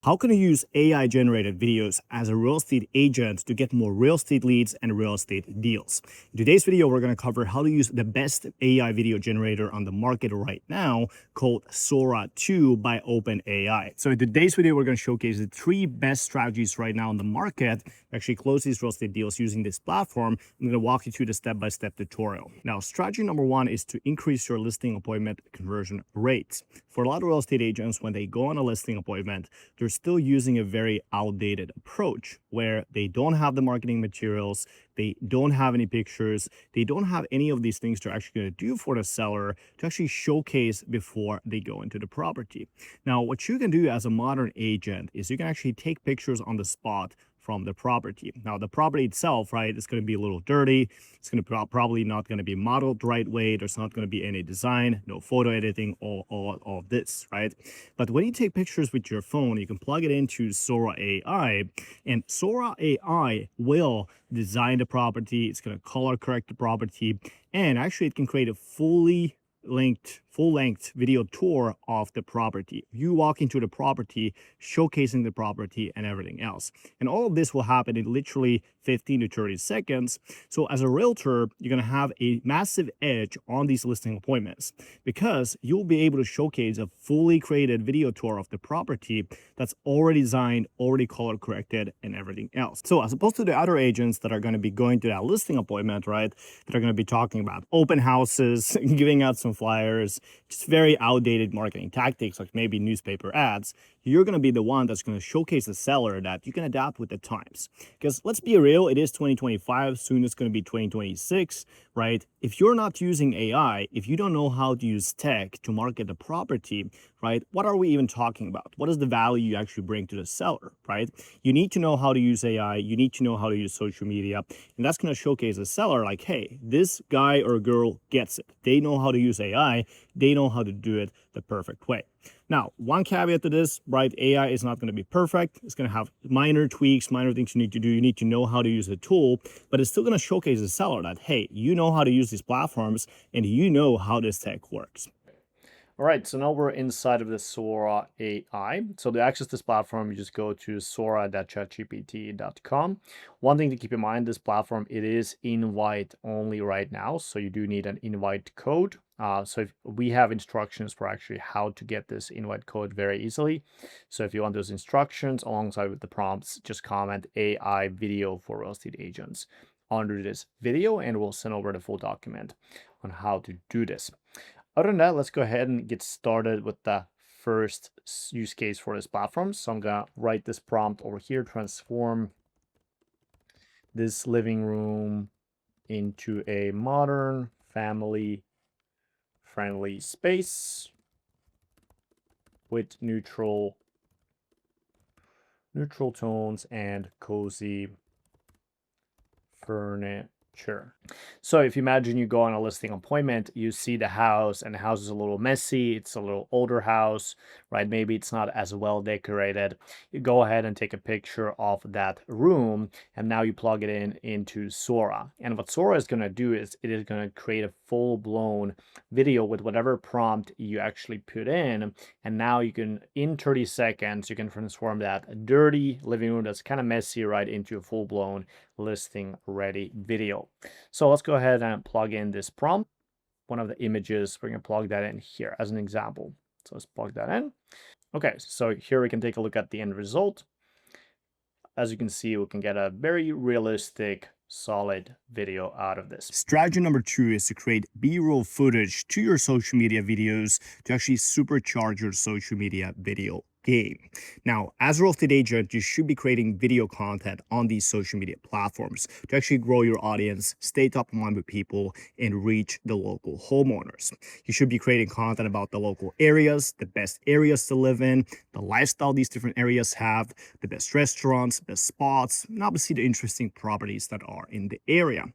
How can you use AI generated videos as a real estate agent to get more real estate leads and real estate deals? In today's video, we're going to cover how to use the best AI video generator on the market right now called Sora 2 by OpenAI. So in today's video, we're going to showcase the 3 best strategies right now on the market to actually close these real estate deals using this platform. I'm going to walk you through the step-by-step tutorial. Now, strategy number 1 is to increase your listing appointment conversion rates. For a lot of real estate agents, when they go on a listing appointment, they're still using a very outdated approach where they don't have the marketing materials, they don't have any pictures, they don't have any of these things they're actually going to do for the seller to actually showcase before they go into the property. Now, what you can do as a modern agent is you can actually take pictures on the spot from the property. Now, the property itself, right, is going to be a little dirty. It's going to probably not going to be modeled the right way. There's not going to be any design, no photo editing, all of this, right? But when you take pictures with your phone, you can plug it into Sora AI, and Sora AI will design the property. It's going to color correct the property, and actually it can create a full-length video tour of the property. You walk into the property, showcasing the property and everything else. And all of this will happen in literally 15 to 30 seconds. So as a realtor, you're going to have a massive edge on these listing appointments because you'll be able to showcase a fully created video tour of the property that's already designed, already color corrected and everything else. So as opposed to the other agents that are going to be going to that listing appointment, right, that are going to be talking about open houses, giving out some flyers, just very outdated marketing tactics like maybe newspaper ads, you're going to be the one that's going to showcase the seller that you can adapt with the times. Because let's be real, it is 2025, soon it's going to be 2026, right? If you're not using AI, if you don't know how to use tech to market the property, right, what are we even talking about? What is the value you actually bring to the seller, right? You need to know how to use AI, you need to know how to use social media, and that's going to showcase the seller like, hey, this guy or girl gets it. They know how to use AI, they know how to do it the perfect way. Now, one caveat to this, right? AI is not going to be perfect. It's going to have minor tweaks, minor things you need to do. You need to know how to use the tool, but it's still going to showcase the seller that, hey, you know how to use these platforms and you know how this tech works. All right, so now we're inside of the Sora AI. So to access this platform, you just go to sora.chatgpt.com. One thing to keep in mind, this platform, it is invite only right now. So you do need an invite code. So if we have instructions for actually how to get this invite code very easily. So if you want those instructions alongside with the prompts, just comment AI video for real estate agents under this video, and we'll send over the full document on how to do this. Other than that, let's go ahead and get started with the first use case for this platform. So I'm gonna write this prompt over here, transform this living room into a modern family friendly space with neutral tones and cozy furniture. So if you imagine you go on a listing appointment, you see the house and the house is a little messy. It's a little older house, right? Maybe it's not as well decorated. You go ahead and take a picture of that room, and now you plug it into Sora. And what Sora is going to do is it is going to create a full-blown video with whatever prompt you actually put in. And now you can, in 30 seconds, you can transform that dirty living room that's kind of messy, right, into a full-blown listing ready video. So let's go ahead and plug in this prompt. One of the images, we're going to plug that in here as an example. So let's plug that in. Okay, so here we can take a look at the end result. As you can see, we can get a very realistic, solid video out of this. Strategy number 2 is to create B-roll footage to your social media videos to actually supercharge your social media video game. Now, as a real estate agent, you should be creating video content on these social media platforms to actually grow your audience, stay top of mind with people, and reach the local homeowners. You should be creating content about the local areas, the best areas to live in, the lifestyle these different areas have, the best restaurants, best spots, and obviously the interesting properties that are in the area.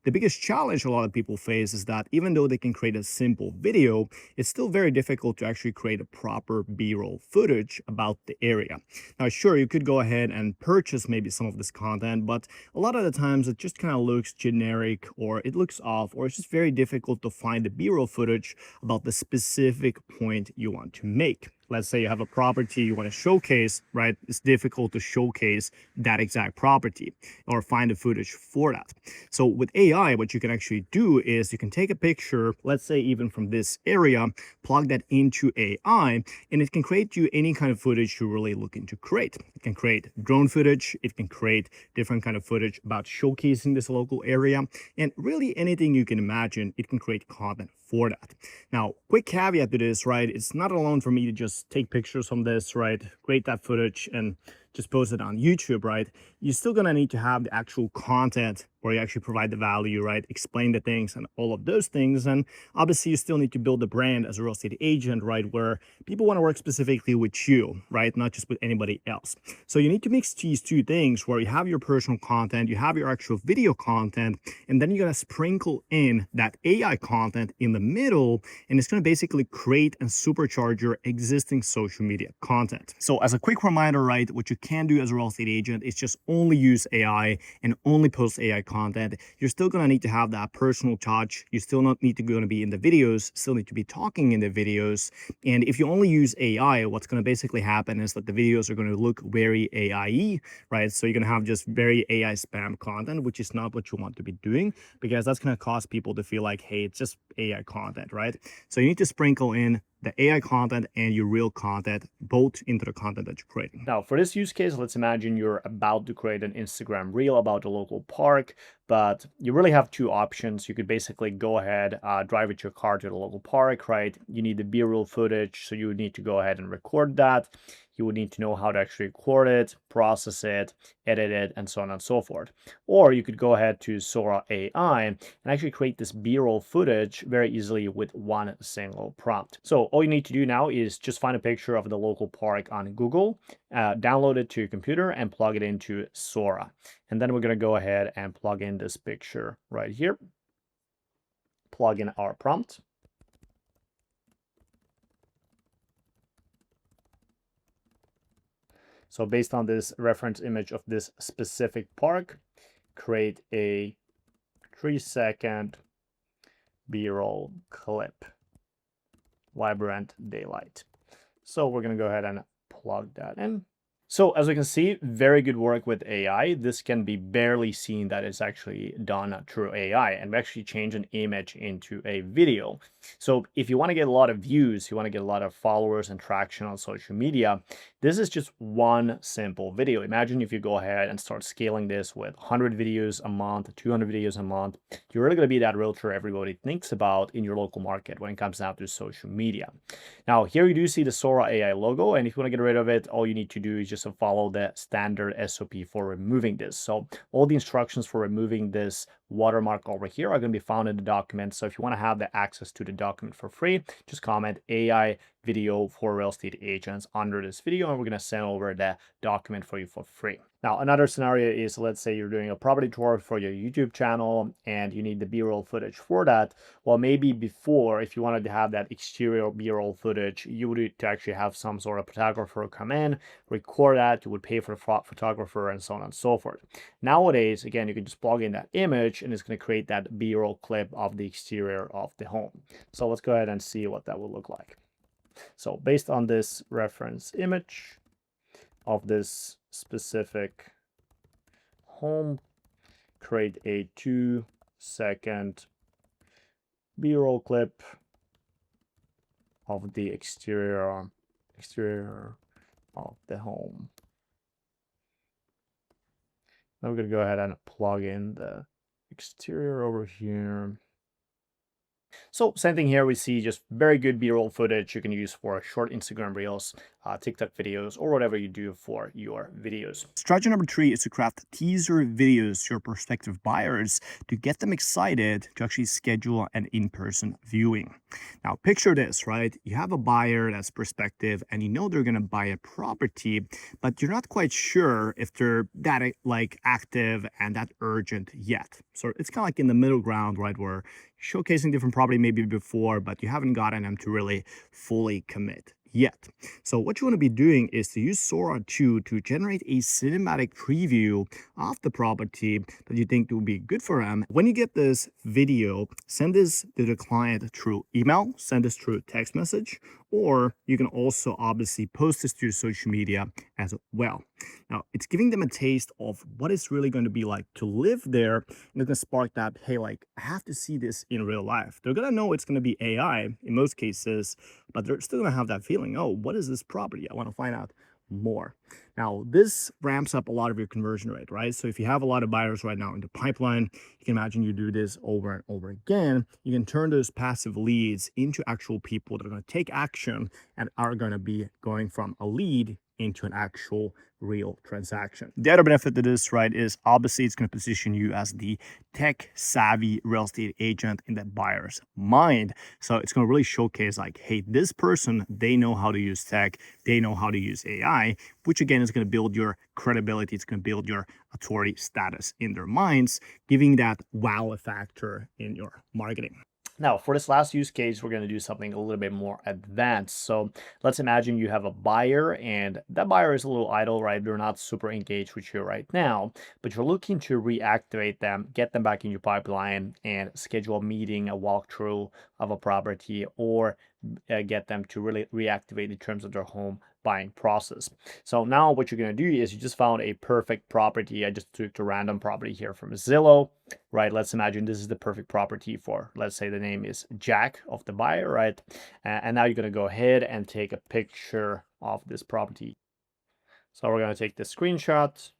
The biggest challenge a lot of people face is that even though they can create a simple video, it's still very difficult to actually create a proper B-roll footage about the area. Now, sure, you could go ahead and purchase maybe some of this content, but a lot of the times it just kind of looks generic, or it looks off, or it's just very difficult to find the B-roll footage about the specific point you want to make. let's say you have a property you want to showcase, right? It's difficult to showcase that exact property or find the footage for that. So with AI, what you can actually do is you can take a picture, let's say even from this area, plug that into AI, and it can create you any kind of footage you're really looking to create. It can create drone footage, it can create different kind of footage about showcasing this local area, and really anything you can imagine, it can create content for that. Now, quick caveat to this, right? It's not alone for me to just take pictures from this, right? Create that footage and just post it on YouTube, right? You're still gonna need to have the actual content where you actually provide the value, right? Explain the things and all of those things. And obviously, you still need to build the brand as a real estate agent, right? Where people want to work specifically with you, right? Not just with anybody else. So you need to mix these two things where you have your personal content, you have your actual video content, and then you're gonna sprinkle in that AI content in the middle, and it's gonna basically create and supercharge your existing social media content. So as a quick reminder, right, what you can do as a real estate agent is just only use AI and only post AI content. You're still going to need to have that personal touch. You still not need to go and be in the videos, still need to be talking in the videos. And if you only use AI, what's going to basically happen is that the videos are going to look very AI-y, right? So you're going to have just very AI spam content, which is not what you want to be doing, because that's going to cause people to feel like, hey, it's just AI content, right? So you need to sprinkle in the AI content and your real content both into the content that you're creating. Now, for this use case, let's imagine you're about to create an Instagram reel about a local park, but you really have two options. You could basically go ahead, drive with your car to the local park, right? You need the B-roll footage, so you would need to go ahead and record that. You would need to know how to actually record it, process it, edit it, and so on and so forth. Or you could go ahead to Sora AI and actually create this B-roll footage very easily with one single prompt. So all you need to do now is just find a picture of the local park on Google, download it to your computer, and plug it into Sora. And then we're going to go ahead and plug in this picture right here. Plug in our prompt. So based on this reference image of this specific park, create a 3-second B-roll clip, vibrant daylight. So we're going to go ahead and plug that in. So as we can see, very good work with AI. This can be barely seen that it's actually done through AI, and we actually change an image into a video. So if you want to get a lot of views, you want to get a lot of followers and traction on social media, this is just one simple video. Imagine if you go ahead and start scaling this with 100 videos a month, 200 videos a month, you're really going to be that realtor everybody thinks about in your local market when it comes down to social media. Now, here you do see the Sora AI logo, and if you want to get rid of it, all you need to do is just follow the standard SOP for removing this. So all the instructions for removing this watermark over here are going to be found in the document. So if you want to have the access to the document for free, just comment AI video for real estate agents under this video, and we're going to send over the document for you for free. Now, another scenario is, let's say you're doing a property tour for your YouTube channel and you need the B-roll footage for that. Well, maybe before, if you wanted to have that exterior B-roll footage, you would need to actually have some sort of photographer come in, record that, you would pay for the photographer, and so on and so forth. Nowadays, again, you can just plug in that image and it's going to create that B-roll clip of the exterior of the home. So let's go ahead and see what that will look like. So based on this reference image of this specific home, create a 2-second B-roll clip of the exterior of the home. Now we're going to go ahead and plug in the exterior over here. So same thing here, we see just very good B-roll footage you can use for short Instagram reels, TikTok videos, or whatever you do for your videos. Strategy number 3 is to craft teaser videos to your prospective buyers to get them excited to actually schedule an in-person viewing. Now, picture this, right? You have a buyer that's prospective and you know they're going to buy a property, but you're not quite sure if they're that like active and that urgent yet. So it's kind of like in the middle ground, right? Where showcasing different property maybe before, but you haven't gotten them to really fully commit yet. So what you want to be doing is to use Sora 2 to generate a cinematic preview of the property that you think will be good for them. When you get this video, send this to the client through email, send this through text message, or you can also obviously post this to your social media as well. Now, it's giving them a taste of what it's really going to be like to live there, and it's going to spark that, hey, like, I have to see this in real life. They're going to know it's going to be AI in most cases, but they're still going to have that feeling, oh, what is this property? I want to find out more. Now, this ramps up a lot of your conversion rate, right? So if you have a lot of buyers right now in the pipeline, you can imagine you do this over and over again. You can turn those passive leads into actual people that are going to take action and are going to be going from a lead into an actual real transaction. The other benefit to this, right, is obviously it's going to position you as the tech savvy real estate agent in that buyer's mind. So it's going to really showcase like, hey, this person, they know how to use tech, they know how to use AI, which again is going to build your credibility. It's going to build your authority status in their minds, giving that wow factor in your marketing. Now, for this last use case, we're going to do something a little bit more advanced. So let's imagine you have a buyer and that buyer is a little idle, right? They're not super engaged with you right now, but you're looking to reactivate them, get them back in your pipeline and schedule a meeting, a walkthrough of a property, or get them to really reactivate in terms of their home buying process. So now what you're going to do is you just found a perfect property. I just took a random property here from Zillow, right? Let's imagine this is the perfect property for, let's say the name is Jack of the buyer, right? And now you're going to go ahead and take a picture of this property. So we're going to take the screenshot,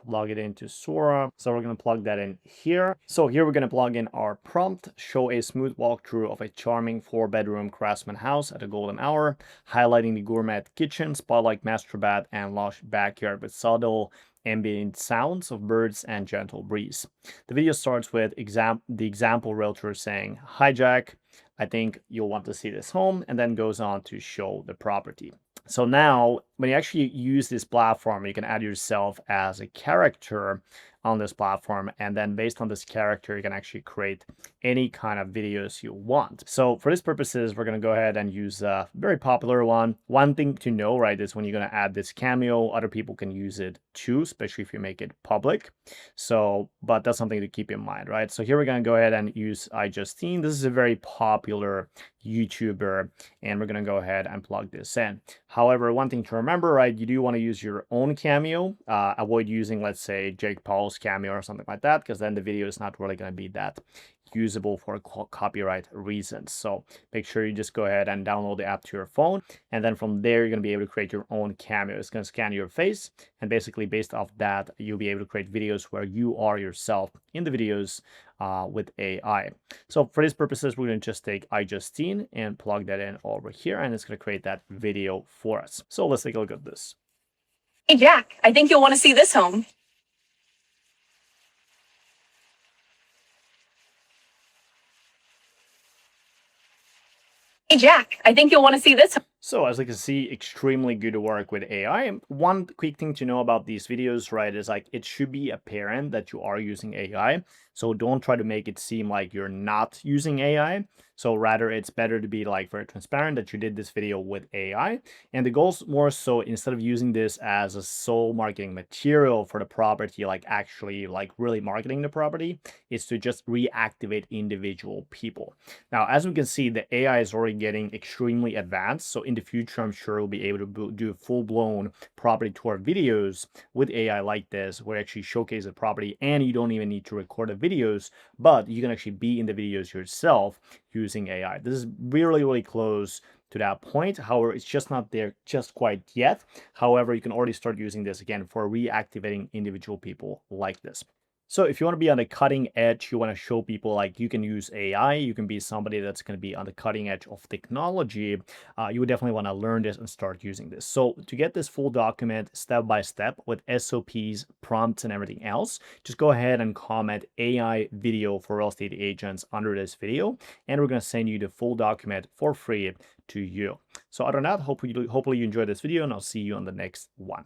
plug it into Sora. So we're going to plug that in here. So here we're going to plug in our prompt, show a smooth walkthrough of a charming 4-bedroom craftsman house at a golden hour, highlighting the gourmet kitchen, spotlight master bath, and lush backyard with subtle ambient sounds of birds and gentle breeze. The video starts with the example realtor saying, "Hi Jack, I think you'll want to see this home," and then goes on to show the property. So now, when you actually use this platform, you can add yourself as a character on this platform. And then based on this character, you can actually create any kind of videos you want. So for these purposes, we're going to go ahead and use a very popular one. One thing to know, right, is when you're going to add this cameo, other people can use it too, especially if you make it public. So, but that's something to keep in mind, right? So here we're going to go ahead and use iJustine. This is a very popular YouTuber, and we're going to go ahead and plug this in. However, one thing to remember, right, you do want to use your own cameo. Avoid using, let's say, Jake Paul's cameo or something like that, because then the video is not really going to be that usable for copyright reasons. So make sure you just go ahead and download the app to your phone, and then from there you're going to be able to create your own cameo. It's going to scan your face, and basically based off that you'll be able to create videos where you are yourself in the videos with AI. So for these purposes, we're going to just take iJustine and plug that in over here, and it's going to create that video for us. So let's take a look at this. Hey Jack, I think you'll want to see this home. Hey Jack, I think you'll want to see this home. So as you can see, extremely good work with AI. One quick thing to know about these videos, right, is like it should be apparent that you are using AI. So don't try to make it seem like you're not using AI. So rather, it's better to be like very transparent that you did this video with AI. And the goal's more so, instead of using this as a sole marketing material for the property, like actually like really marketing the property, is to just reactivate individual people. Now, as we can see, the AI is already getting extremely advanced. So in the future, I'm sure we'll be able to do full-blown property tour videos with AI like this, where you actually showcase the property and you don't even need to record the videos, but you can actually be in the videos yourself using AI. This is really, really close to that point. However, it's just not there just quite yet. However, you can already start using this again for reactivating individual people like this. So if you want to be on the cutting edge, you want to show people like you can use AI, you can be somebody that's going to be on the cutting edge of technology, you would definitely want to learn this and start using this. So to get this full document step by step with SOPs, prompts, and everything else, just go ahead and comment AI video for real estate agents under this video, and we're going to send you the full document for free to you. So other than that, hopefully you enjoyed this video, and I'll see you on the next one.